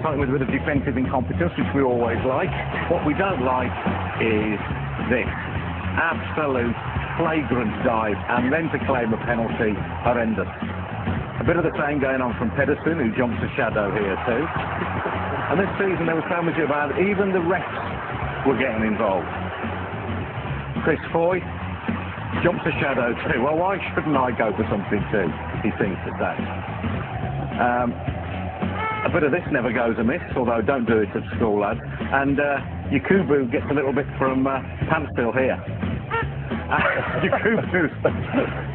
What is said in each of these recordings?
something with a bit of defensive incompetence, which we always like. What we don't like is this absolute flagrant dive, and then to claim a penalty, horrendous. A bit of the same going on from Pedersen, who jumps a shadow here too. And this season there was so much about it, even the refs were getting involved. Chris Foy jumps a shadow too. Well, why shouldn't I go for something too, he seems to say. A bit of this never goes amiss, although don't do it at school, lads. And Yakubu gets a little bit from Panstill here. Yakubu's,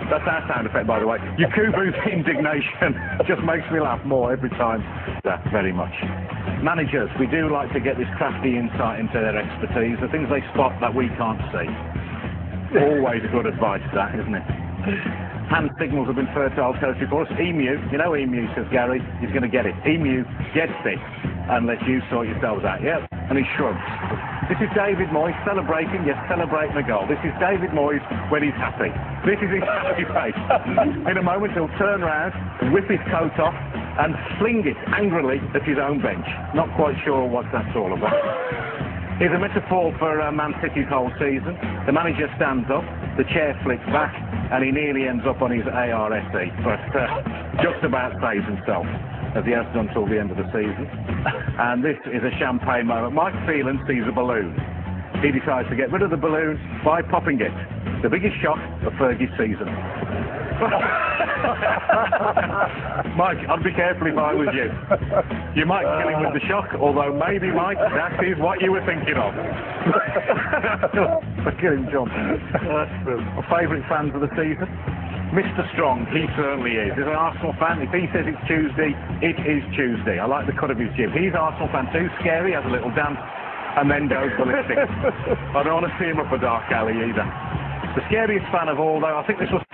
that's our sound effect, by the way. Yakubu's indignation just makes me laugh more every time. Very much. Managers, we do like to get this crafty insight into their expertise, the things they spot that we can't see. Always good advice, that, isn't it? Hand signals have been fertile territory for us. Emu, you know Emu, says Gary, he's going to get it. Emu gets it, unless you sort yourselves out. Yep, and he shrugs. This is David Moyes celebrating, yes, celebrating a goal. This is David Moyes when he's happy. This is his happy face. In a moment he'll turn round, whip his coat off, and fling it angrily at his own bench. Not quite sure what that's all about. Here's a metaphor for Man City's whole season. The manager stands up, the chair flicks back, and he nearly ends up on his ARSE, but just about saves himself, as he has done till the end of the season. And this is a champagne moment. Mike Phelan sees a balloon. He decides to get rid of the balloon by popping it. The biggest shock of Fergie's season. Mike, I'd be careful if I was you. You might kill him with the shock, although maybe, Mike, that is what you were thinking of. Kill him, John. My favourite fans of the season? Mr. Strong, he certainly is. He's an Arsenal fan. If he says it's Tuesday, it is Tuesday. I like the cut of his jib. He's an Arsenal fan too. Scary, has a little dance, and then goes ballistic. I don't want to see him up a dark alley either. The scariest fan of all, though, I think this was...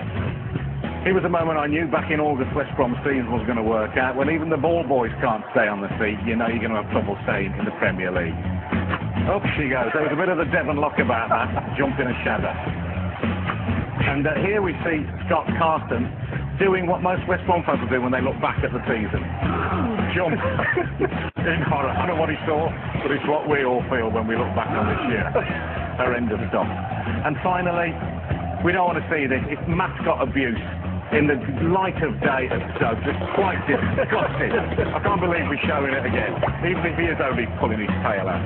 It was a moment I knew back in August West Brom's season was going to work out. When even the ball boys can't stay on the seat, you know you're going to have trouble staying in the Premier League. Up she goes. There was a bit of the Devon lock about that, jumping a shadow. And here we see Scott Carson doing what most West Brom fans will do when they look back at the season. Jump in horror. I don't know what he saw, but it's what we all feel when we look back on this year. Horrendous stuff. And finally, we don't want to see this. It's mascot abuse in the light of day at Stoke. It's quite disgusting. I can't believe we're showing it again, even if he is only pulling his tail out.